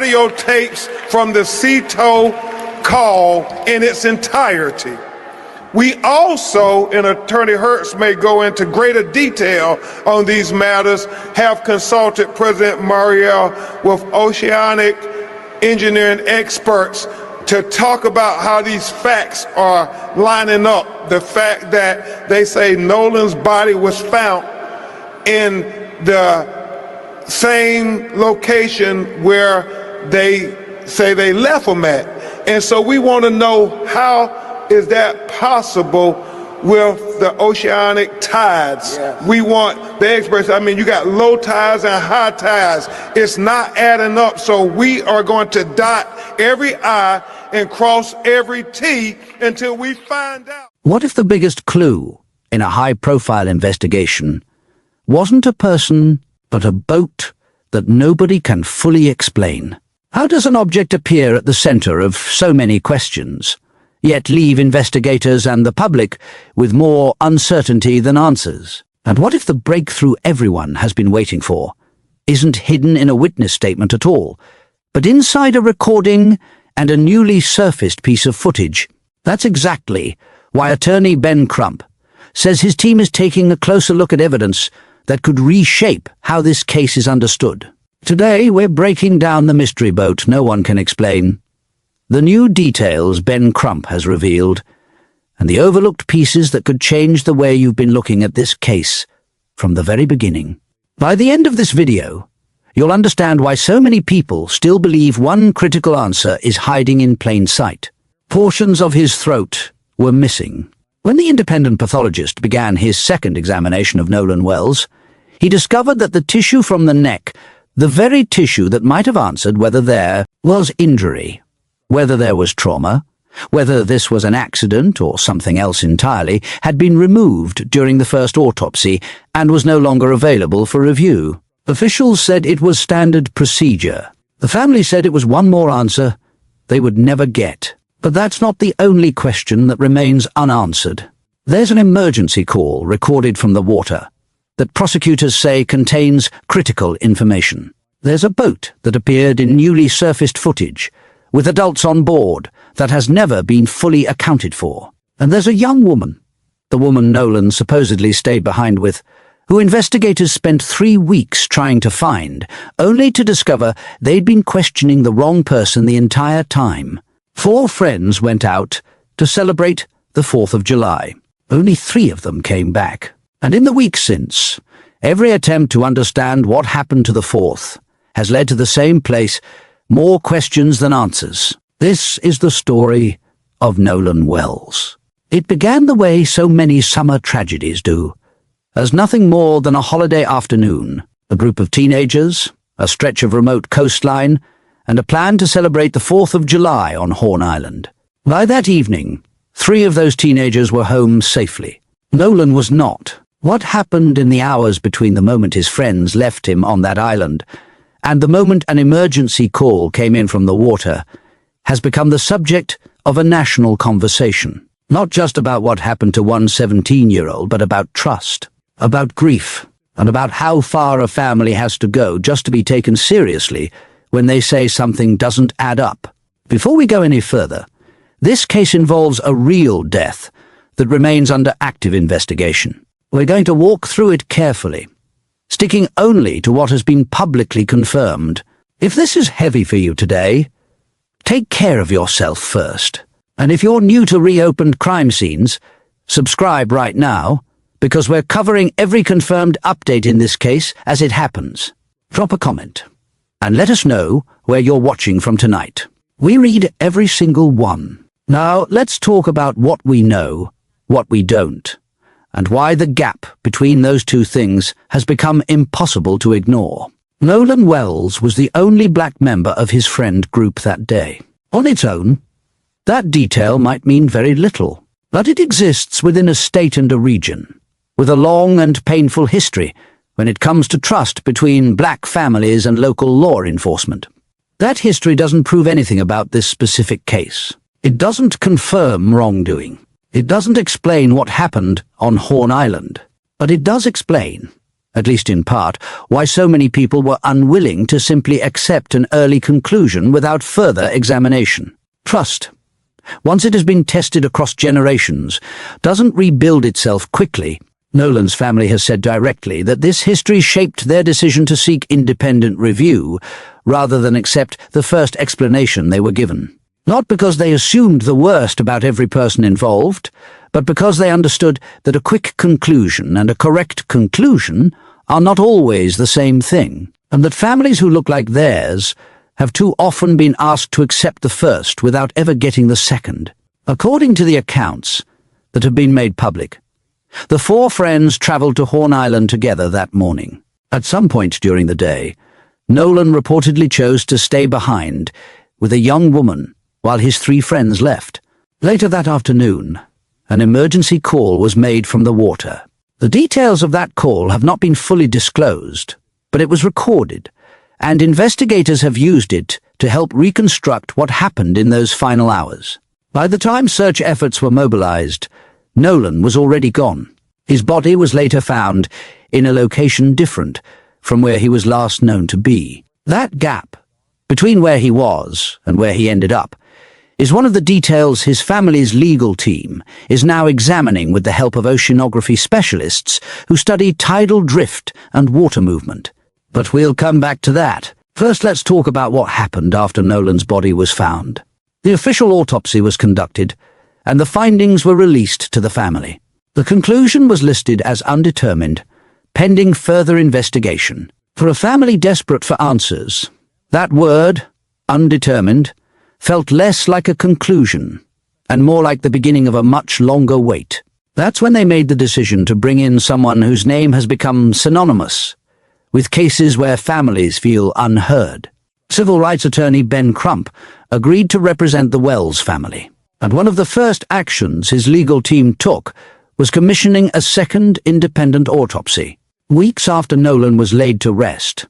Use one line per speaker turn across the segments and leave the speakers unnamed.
audio tapes from the CETO call in its entirety. We also, and Attorney Hertz may go into greater detail on these matters, have consulted President Mariel with oceanic engineering experts to talk about how these facts are lining up. The fact that they say Nolan's body was found in the same location where they say they left him at. And so we want to know, how is that possible with the oceanic tides?
Yes.
We want the experts. I mean, you got low tides and high tides. It's not adding up. So we are going to dot every I and cross every T until we find out.
What if the biggest clue in a high-profile investigation wasn't a person, but a boat that nobody can fully explain? How does an object appear at the center of so many questions, yet leave investigators and the public with more uncertainty than answers? And what if the breakthrough everyone has been waiting for isn't hidden in a witness statement at all, but inside a recording and a newly surfaced piece of footage? That's exactly why attorney Ben Crump says his team is taking a closer look at evidence that could reshape how this case is understood. Today, we're breaking down the mystery boat no one can explain, the new details Ben Crump has revealed, and the overlooked pieces that could change the way you've been looking at this case from the very beginning. By the end of this video, you'll understand why so many people still believe one critical answer is hiding in plain sight. Portions of his throat were missing. When the independent pathologist began his second examination of Nolan Wells, he discovered that the tissue from the neck, the very tissue that might have answered whether there was injury, whether there was trauma, whether this was an accident or something else entirely, had been removed during the first autopsy and was no longer available for review. Officials said it was standard procedure. The family said it was one more answer they would never get. But that's not the only question that remains unanswered. There's an emergency call recorded from the water that prosecutors say contains critical information. There's a boat that appeared in newly surfaced footage with adults on board that has never been fully accounted for. And there's a young woman, the woman Nolan supposedly stayed behind with, who investigators spent 3 weeks trying to find, only to discover they'd been questioning the wrong person the entire time. 4 friends went out to celebrate the 4th of July. Only 3 of them came back. And in the weeks since, every attempt to understand what happened to the 4th has led to the same place, more questions than answers. This is the story of Nolan Wells. It began the way so many summer tragedies do, as nothing more than a holiday afternoon, a group of teenagers, a stretch of remote coastline, and a plan to celebrate the 4th of July on Horn Island. By that evening, 3 of those teenagers were home safely. Nolan was not. What happened in the hours between the moment his friends left him on that island and the moment an emergency call came in from the water has become the subject of a national conversation. Not just about what happened to one 17-year-old, but about trust, about grief, and about how far a family has to go just to be taken seriously when they say something doesn't add up. Before we go any further, this case involves a real death that remains under active investigation. We're going to walk through it carefully, sticking only to what has been publicly confirmed. If this is heavy for you today, take care of yourself first. And if you're new to reopened crime scenes, subscribe right now, because we're covering every confirmed update in this case as it happens. Drop a comment, and let us know where you're watching from tonight. We read every single one. Now, let's talk about what we know, what we don't, and why the gap between those two things has become impossible to ignore. Nolan Wells was the only black member of his friend group that day. On its own, that detail might mean very little, but it exists within a state and a region, with a long and painful history when it comes to trust between black families and local law enforcement. That history doesn't prove anything about this specific case. It doesn't confirm wrongdoing. It doesn't explain what happened on Horn Island, but it does explain at least in part, why so many people were unwilling to simply accept an early conclusion without further examination. Trust, once it has been tested across generations, doesn't rebuild itself quickly. Nolan's family has said directly that this history shaped their decision to seek independent review, rather than accept the first explanation they were given. Not because they assumed the worst about every person involved, but because they understood that a quick conclusion and a correct conclusion are not always the same thing, and that families who look like theirs have too often been asked to accept the first without ever getting the second. According to the accounts that have been made public, the four friends travelled to Horn Island together that morning. At some point during the day, Nolan reportedly chose to stay behind with a young woman while his three friends left. Later that afternoon, an emergency call was made from the water. The details of that call have not been fully disclosed, but it was recorded, and investigators have used it to help reconstruct what happened in those final hours. By the time search efforts were mobilized, Nolan was already gone. His body was later found in a location different from where he was last known to be. That gap between where he was and where he ended up is one of the details his family's legal team is now examining with the help of oceanography specialists who study tidal drift and water movement. But we'll come back to that. First, let's talk about what happened after Nolan's body was found. The official autopsy was conducted, and the findings were released to the family. The conclusion was listed as undetermined, pending further investigation. For a family desperate for answers, that word, undetermined, felt less like a conclusion and more like the beginning of a much longer wait. That's when they made the decision to bring in someone whose name has become synonymous with cases where families feel unheard. Civil rights attorney Ben Crump agreed to represent the Wells family, and one of the first actions his legal team took was commissioning a second independent autopsy. Weeks after Nolan was laid to rest,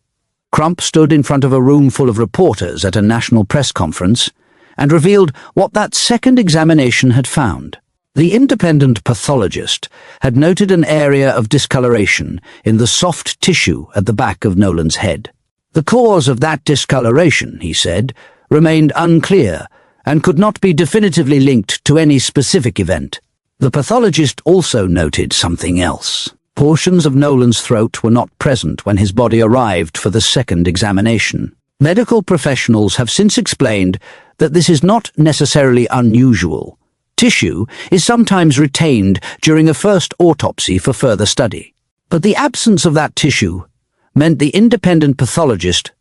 Crump stood in front of a room full of reporters at a national press conference and revealed what that second examination had found. The independent pathologist had noted an area of discoloration in the soft tissue at the back of Nolan's head. The cause of that discoloration, he said, remained unclear and could not be definitively linked to any specific event. The pathologist also noted something else. Portions of Nolan's throat were not present when his body arrived for the second examination. Medical professionals have since explained that this is not necessarily unusual. Tissue is sometimes retained during a first autopsy for further study. But the absence of that tissue meant the independent pathologist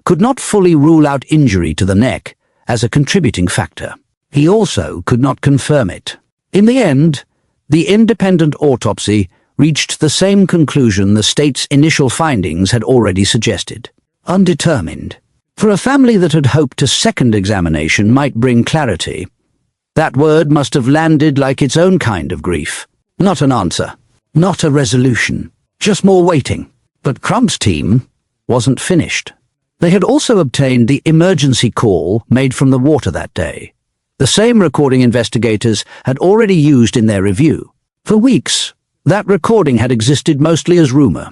could not fully rule out injury to the neck as a contributing factor. He also could not confirm it. In the end, the independent autopsy reached the same conclusion the state's initial findings had already suggested. Undetermined. For a family that had hoped a second examination might bring clarity, that word must have landed like its own kind of grief. Not an answer, not a resolution, just more waiting. But Crump's team wasn't finished. They had also obtained the emergency call made from the water that day, the same recording investigators had already used in their review. For weeks, that recording had existed mostly as rumor,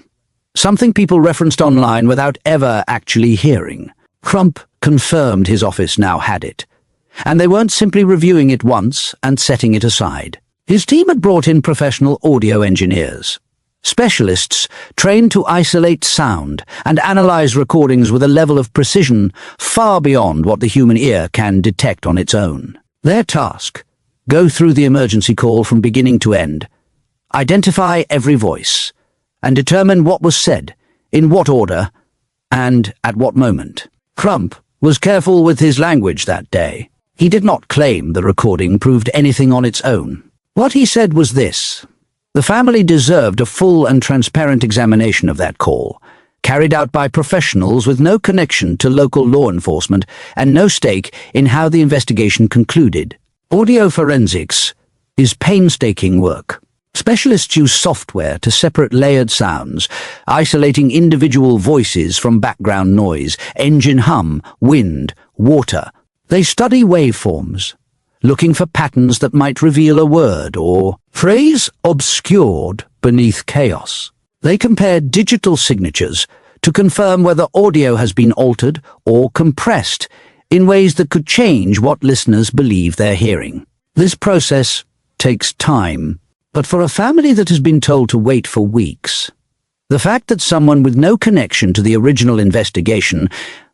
something people referenced online without ever actually hearing. Crump confirmed his office now had it, and they weren't simply reviewing it once and setting it aside. His team had brought in professional audio engineers, specialists trained to isolate sound and analyze recordings with a level of precision far beyond what the human ear can detect on its own. Their task: go through the emergency call from beginning to end, identify every voice, and determine what was said, in what order, and at what moment. Crump was careful with his language that day. He did not claim the recording proved anything on its own. What he said was this: the family deserved a full and transparent examination of that call, carried out by professionals with no connection to local law enforcement and no stake in how the investigation concluded. Audio forensics is painstaking work. Specialists use software to separate layered sounds, isolating individual voices from background noise, engine hum, wind, water. They study waveforms, looking for patterns that might reveal a word or phrase obscured beneath chaos. They compared digital signatures to confirm whether audio has been altered or compressed in ways that could change what listeners believe they're hearing. This process takes time, but for a family that has been told to wait for weeks, the fact that someone with no connection to the original investigation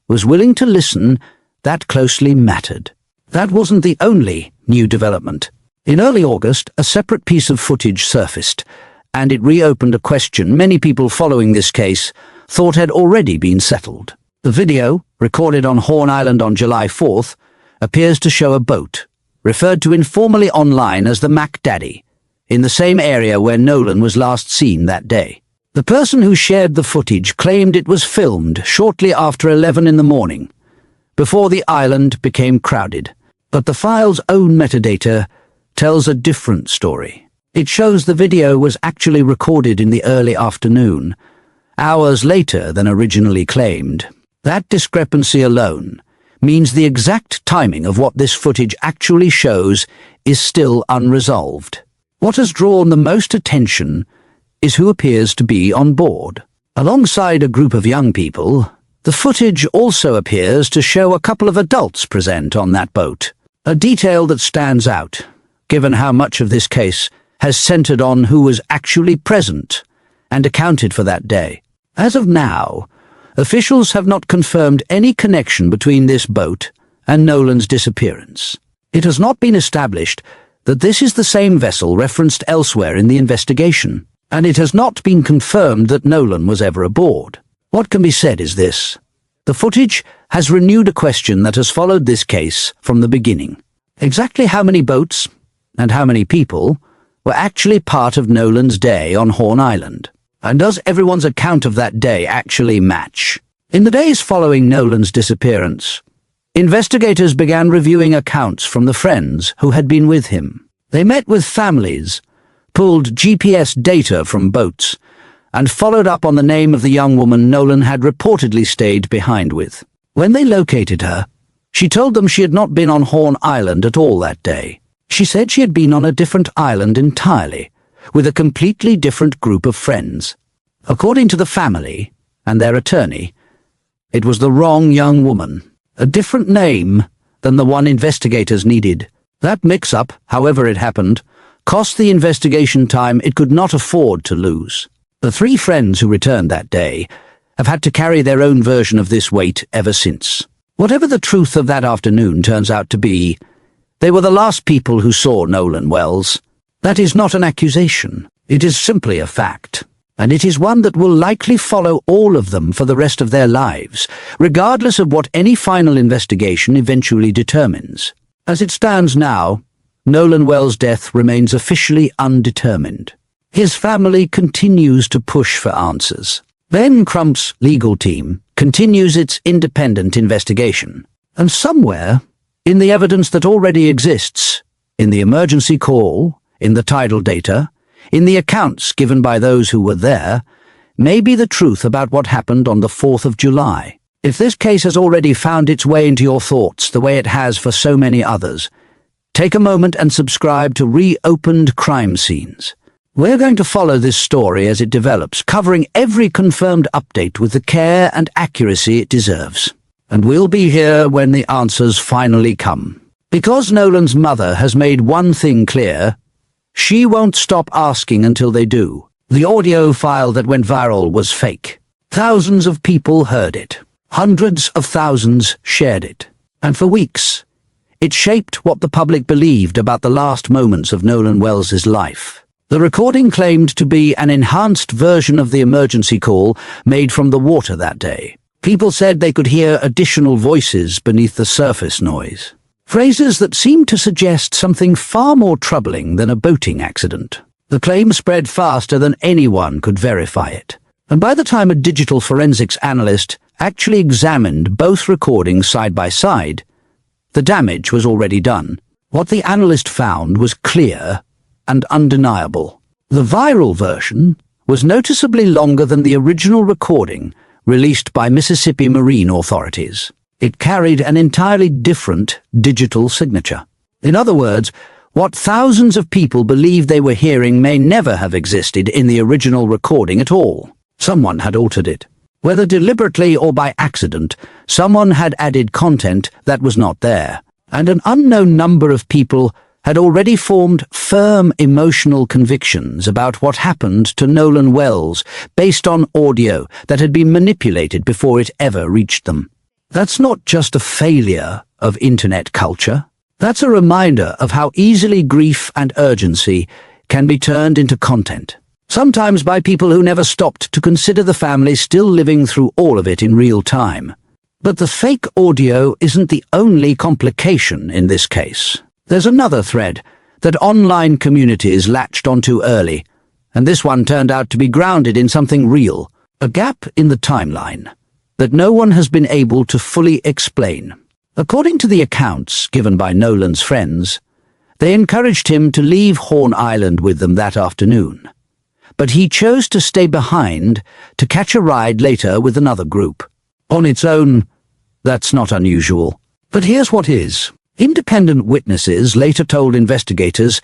was willing to listen that closely mattered. That wasn't the only new development. In early August, a separate piece of footage surfaced, and it reopened a question many people following this case thought had already been settled. The video, recorded on Horn Island on July 4th, appears to show a boat, referred to informally online as the Mac Daddy, in the same area where Nolan was last seen that day. The person who shared the footage claimed it was filmed shortly after 11 in the morning, before the island became crowded. But the file's own metadata tells a different story. It shows the video was actually recorded in the early afternoon, hours later than originally claimed. That discrepancy alone means the exact timing of what this footage actually shows is still unresolved. What has drawn the most attention is who appears to be on board. Alongside a group of young people, the footage also appears to show a couple of adults present on that boat, a detail that stands out, given how much of this case has centered on who was actually present and accounted for that day. As of now, officials have not confirmed any connection between this boat and Nolan's disappearance. It has not been established that this is the same vessel referenced elsewhere in the investigation, and it has not been confirmed that Nolan was ever aboard. What can be said is this: the footage has renewed a question that has followed this case from the beginning. Exactly how many boats and how many people were actually part of Nolan's day on Horn Island? And does everyone's account of that day actually match? In the days following Nolan's disappearance, investigators began reviewing accounts from the friends who had been with him. They met with families, pulled GPS data from boats, and followed up on the name of the young woman Nolan had reportedly stayed behind with. When they located her, she told them she had not been on Horn Island at all that day. She said she had been on a different island entirely, with a completely different group of friends. According to the family and their attorney, it was the wrong young woman, a different name than the one investigators needed. That mix-up, however it happened, cost the investigation time it could not afford to lose. The three friends who returned that day have had to carry their own version of this weight ever since. Whatever the truth of that afternoon turns out to be, they were the last people who saw Nolan Wells. That is not an accusation. It is simply a fact. And it is one that will likely follow all of them for the rest of their lives, regardless of what any final investigation eventually determines. As it stands now, Nolan Wells' death remains officially undetermined. His family continues to push for answers. Ben Crump's legal team continues its independent investigation. And somewhere, in the evidence that already exists, in the emergency call, in the tidal data, in the accounts given by those who were there, may be the truth about what happened on the 4th of July. If this case has already found its way into your thoughts the way it has for so many others, take a moment and subscribe to Reopened Crime Scenes. We're going to follow this story as it develops, covering every confirmed update with the care and accuracy it deserves. And we'll be here when the answers finally come. Because Nolan's mother has made one thing clear, she won't stop asking until they do. The audio file that went viral was fake. Thousands of people heard it. Hundreds of thousands shared it. And for weeks, it shaped what the public believed about the last moments of Nolan Wells' life. The recording claimed to be an enhanced version of the emergency call made from the water that day. People said they could hear additional voices beneath the surface noise. Phrases that seemed to suggest something far more troubling than a boating accident. The claim spread faster than anyone could verify it. And by the time a digital forensics analyst actually examined both recordings side by side, the damage was already done. What the analyst found was clear and undeniable. The viral version was noticeably longer than the original recording released by Mississippi Marine authorities. It carried an entirely different digital signature. In other words, What thousands of people believe they were hearing may never have existed in the original recording at all. Someone had altered it. Whether deliberately or by accident, someone had added content that was not there, and an unknown number of people had already formed firm emotional convictions about what happened to Nolan Wells based on audio that had been manipulated before it ever reached them. That's not just a failure of internet culture. That's a reminder of how easily grief and urgency can be turned into content, sometimes by people who never stopped to consider the family still living through all of it in real time. But the fake audio isn't the only complication in this case. There's another thread that online communities latched onto early, and this one turned out to be grounded in something real, a gap in the timeline that no one has been able to fully explain. According to the accounts given by Nolan's friends, they encouraged him to leave Horn Island with them that afternoon, but he chose to stay behind to catch a ride later with another group. On its own, that's not unusual. But here's what is. Independent witnesses later told investigators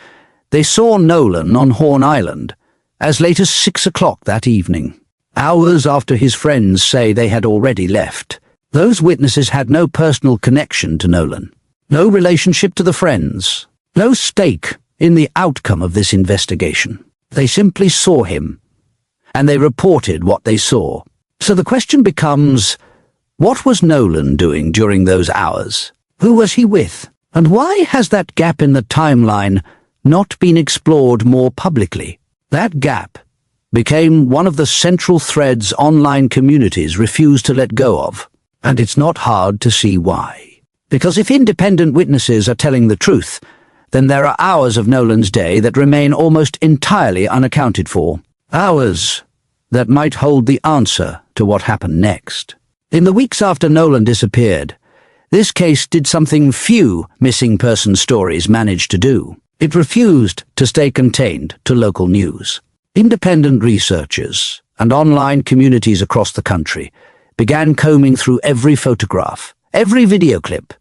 they saw Nolan on Horn Island as late as 6 o'clock that evening, hours after his friends say they had already left. Those witnesses had no personal connection to Nolan, no relationship to the friends, no stake in the outcome of this investigation. They simply saw him, and they reported what they saw. So the question becomes, what was Nolan doing during those hours? Who was he with? And why has that gap in the timeline not been explored more publicly? That gap became one of the central threads online communities refuse to let go of. And it's not hard to see why. Because if independent witnesses are telling the truth, then there are hours of Nolan's day that remain almost entirely unaccounted for. Hours that might hold the answer to what happened next. In the weeks after Nolan disappeared, this case did something few missing person stories managed to do. It refused to stay contained to local news. Independent researchers and online communities across the country began combing through every photograph, every video clip,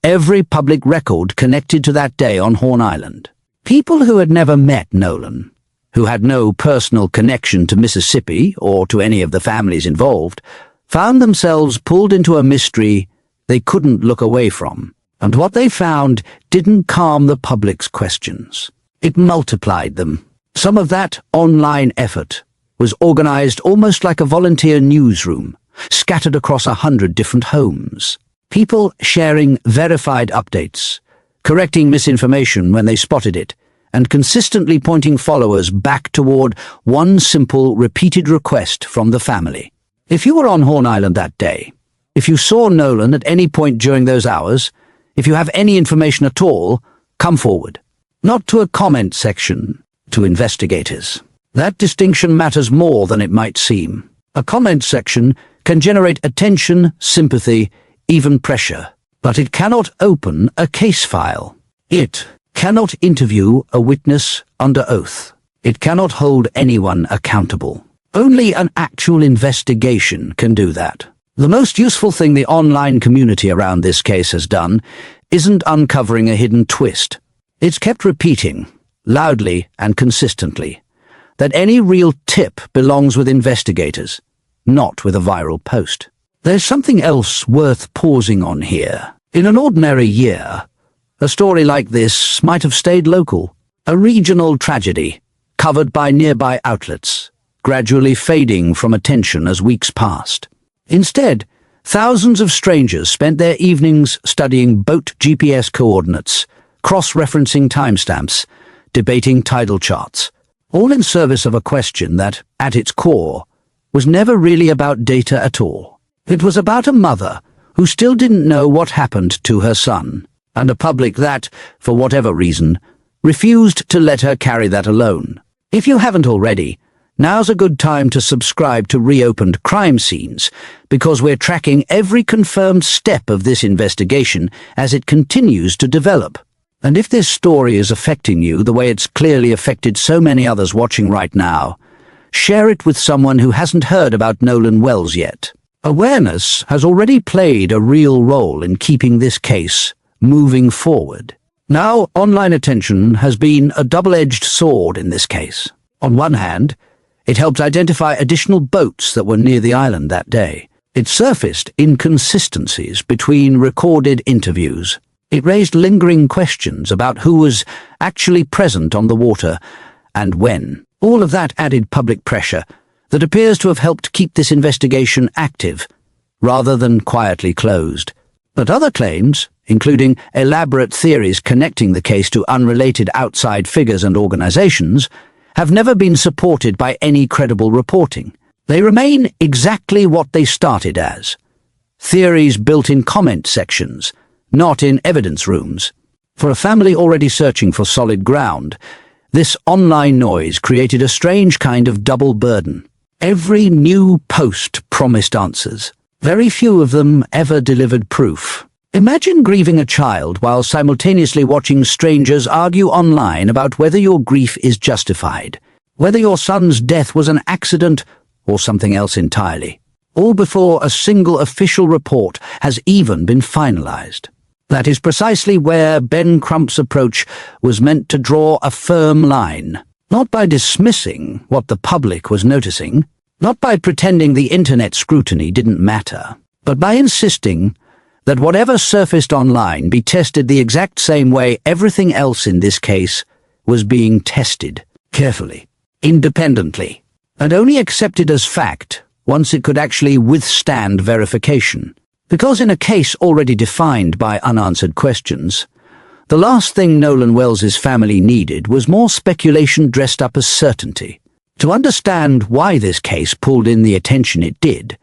every public record connected to that day on Horn Island. People who had never met Nolan, who had no personal connection to Mississippi or to any of the families involved, found themselves pulled into a mystery they couldn't look away from. And what they found didn't calm the public's questions. It multiplied them. Some of that online effort was organized almost like a volunteer newsroom, scattered across 100 different homes. People sharing verified updates, correcting misinformation when they spotted it, and consistently pointing followers back toward one simple, repeated request from the family. If you were on Horn Island that day, if you saw Nolan at any point during those hours, if you have any information at all, come forward. Not to a comment section, to investigators. That distinction matters more than it might seem. A comment section can generate attention, sympathy, even pressure, but it cannot open a case file. It cannot interview a witness under oath. It cannot hold anyone accountable. Only an actual investigation can do that. The most useful thing the online community around this case has done isn't uncovering a hidden twist. It's kept repeating, loudly and consistently, that any real tip belongs with investigators, not with a viral post. There's something else worth pausing on here. In an ordinary year, a story like this might have stayed local, a regional tragedy, covered by nearby outlets, gradually fading from attention as weeks passed. Instead, thousands of strangers spent their evenings studying boat GPS coordinates, cross-referencing timestamps, debating tidal charts, all in service of a question that, at its core, was never really about data at all. It was about a mother who still didn't know what happened to her son, and a public that, for whatever reason, refused to let her carry that alone. If you haven't already, now's a good time to subscribe to Reopened Crime Scenes, because we're tracking every confirmed step of this investigation as it continues to develop. And if this story is affecting you the way it's clearly affected so many others watching right now, share it with someone who hasn't heard about Nolan Wells yet. Awareness has already played a real role in keeping this case moving forward. Now, online attention has been a double-edged sword in this case. On one hand, it helped identify additional boats that were near the island that day. It surfaced inconsistencies between recorded interviews. It raised lingering questions about who was actually present on the water and when. All of that added public pressure that appears to have helped keep this investigation active, rather than quietly closed. But other claims, including elaborate theories connecting the case to unrelated outside figures and organizations, have never been supported by any credible reporting. They remain exactly what they started as: theories built in comment sections, not in evidence rooms. For a family already searching for solid ground, this online noise created a strange kind of double burden. Every new post promised answers. Very few of them ever delivered proof. Imagine grieving a child while simultaneously watching strangers argue online about whether your grief is justified, whether your son's death was an accident or something else entirely, all before a single official report has even been finalized. That is precisely where Ben Crump's approach was meant to draw a firm line, not by dismissing what the public was noticing, not by pretending the internet scrutiny didn't matter, but by insisting that whatever surfaced online be tested the exact same way everything else in this case was being tested, carefully, independently, and only accepted as fact once it could actually withstand verification. Because in a case already defined by unanswered questions, the last thing Nolan Wells's family needed was more speculation dressed up as certainty. To understand why this case pulled in the attention it did,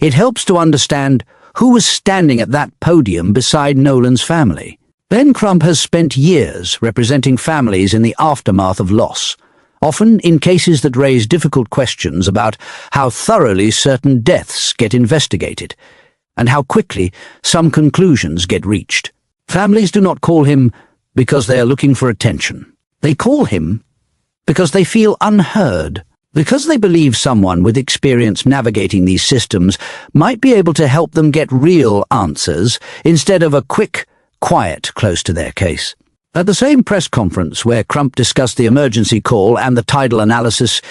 it helps to understand who was standing at that podium beside Nolan's family. Ben Crump has spent years representing families in the aftermath of loss, often in cases that raise difficult questions about how thoroughly certain deaths get investigated, and how quickly some conclusions get reached. Families do not call him because they are looking for attention. They call him because they feel unheard, because they believe someone with experience navigating these systems might be able to help them get real answers instead of a quick, quiet close to their case. At the same press conference where Crump discussed the emergency call and the tidal analysis,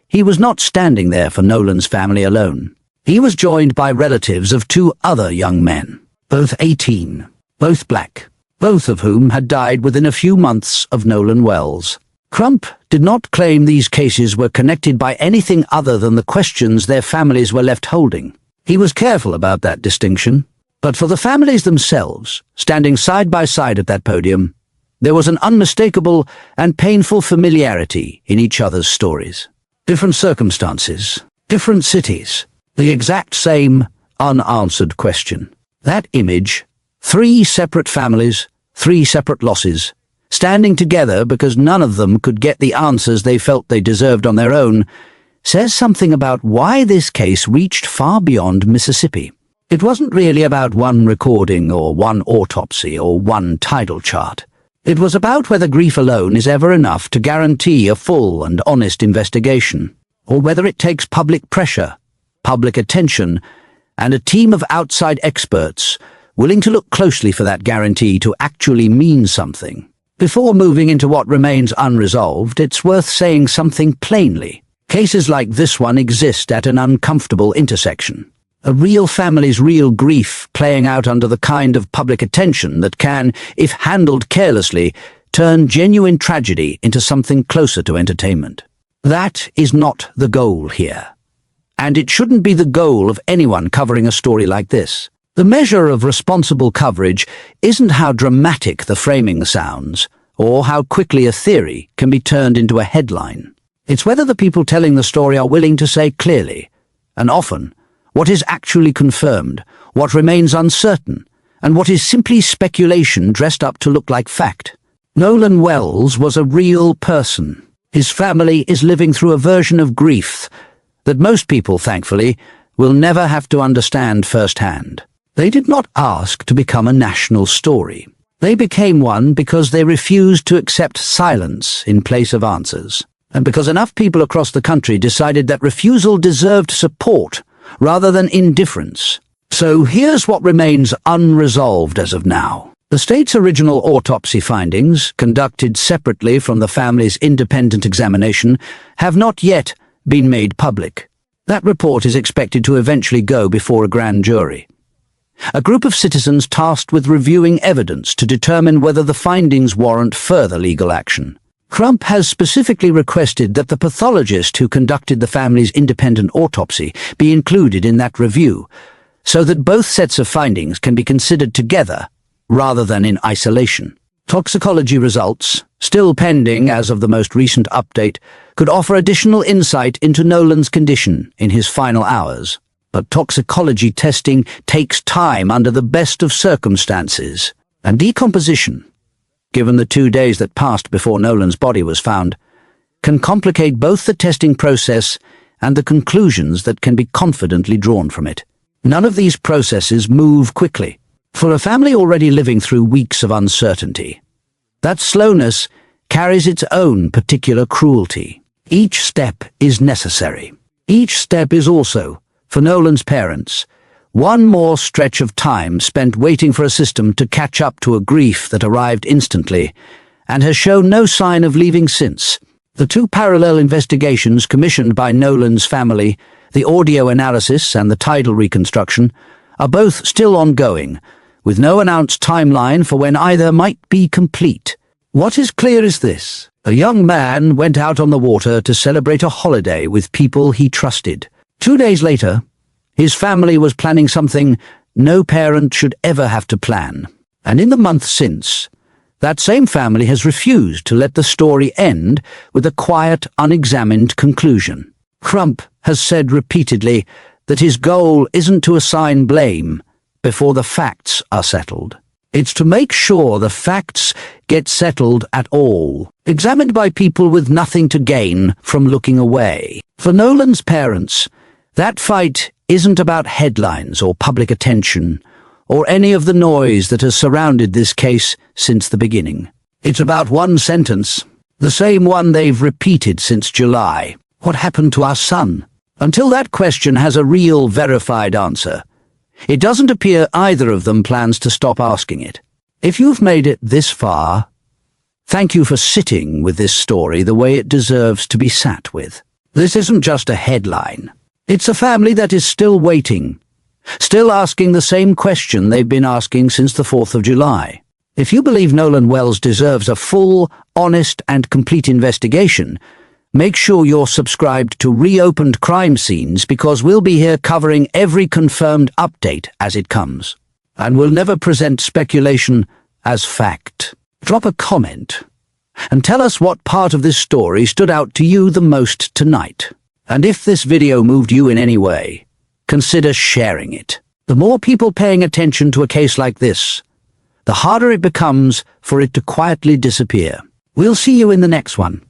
he was not standing there for Nolan's family alone. He was joined by relatives of two other young men, both 18, both black, both of whom had died within a few months of Nolan Wells. Crump did not claim these cases were connected by anything other than the questions their families were left holding. He was careful about that distinction, but for the families themselves, standing side by side at that podium, there was an unmistakable and painful familiarity in each other's stories. Different circumstances, different cities, the exact same unanswered question. That image, 3 separate families, 3 separate losses, standing together because none of them could get the answers they felt they deserved on their own, says something about why this case reached far beyond Mississippi. It wasn't really about one recording or one autopsy or one tidal chart. It was about whether grief alone is ever enough to guarantee a full and honest investigation, or whether it takes public pressure, public attention, and a team of outside experts willing to look closely for that guarantee to actually mean something. Before moving into what remains unresolved, it's worth saying something plainly. Cases like this one exist at an uncomfortable intersection. A real family's real grief playing out under the kind of public attention that can, if handled carelessly, turn genuine tragedy into something closer to entertainment. That is not the goal here. And it shouldn't be the goal of anyone covering a story like this. The measure of responsible coverage isn't how dramatic the framing sounds, or how quickly a theory can be turned into a headline. It's whether the people telling the story are willing to say clearly, and often, what is actually confirmed, what remains uncertain, and what is simply speculation dressed up to look like fact. Nolan Wells was a real person. His family is living through a version of grief that most people, thankfully, will never have to understand firsthand. They did not ask to become a national story. They became one because they refused to accept silence in place of answers, and because enough people across the country decided that refusal deserved support rather than indifference. So here's what remains unresolved as of now. The state's original autopsy findings, conducted separately from the family's independent examination, have not yet been made public. That report is expected to eventually go before a grand jury. A group of citizens tasked with reviewing evidence to determine whether the findings warrant further legal action. Crump has specifically requested that the pathologist who conducted the family's independent autopsy be included in that review, so that both sets of findings can be considered together rather than in isolation. Toxicology results, still pending as of the most recent update, could offer additional insight into Nolan's condition in his final hours. But toxicology testing takes time under the best of circumstances, and decomposition, given the 2 days that passed before Nolan's body was found, can complicate both the testing process and the conclusions that can be confidently drawn from it. None of these processes move quickly. For a family already living through weeks of uncertainty, that slowness carries its own particular cruelty. Each step is necessary. Each step is also, for Nolan's parents, one more stretch of time spent waiting for a system to catch up to a grief that arrived instantly and has shown no sign of leaving since. The two parallel investigations commissioned by Nolan's family, the audio analysis and the tidal reconstruction, are both still ongoing, with no announced timeline for when either might be complete. What is clear is this: a young man went out on the water to celebrate a holiday with people he trusted. 2 days later, his family was planning something no parent should ever have to plan. And in the months since, that same family has refused to let the story end with a quiet, unexamined conclusion. Crump has said repeatedly that his goal isn't to assign blame before the facts are settled. It's to make sure the facts get settled at all, examined by people with nothing to gain from looking away. For Nolan's parents, that fight isn't about headlines or public attention, or any of the noise that has surrounded this case since the beginning. It's about one sentence, the same one they've repeated since July. What happened to our son? Until that question has a real, verified answer, it doesn't appear either of them plans to stop asking it. If you've made it this far, thank you for sitting with this story the way it deserves to be sat with. This isn't just a headline. It's a family that is still waiting, still asking the same question they've been asking since the 4th of July. If you believe Nolan Wells deserves a full, honest, and complete investigation, make sure you're subscribed to Reopened Crime Scenes, because we'll be here covering every confirmed update as it comes. And we'll never present speculation as fact. Drop a comment and tell us what part of this story stood out to you the most tonight. And if this video moved you in any way, consider sharing it. The more people paying attention to a case like this, the harder it becomes for it to quietly disappear. We'll see you in the next one.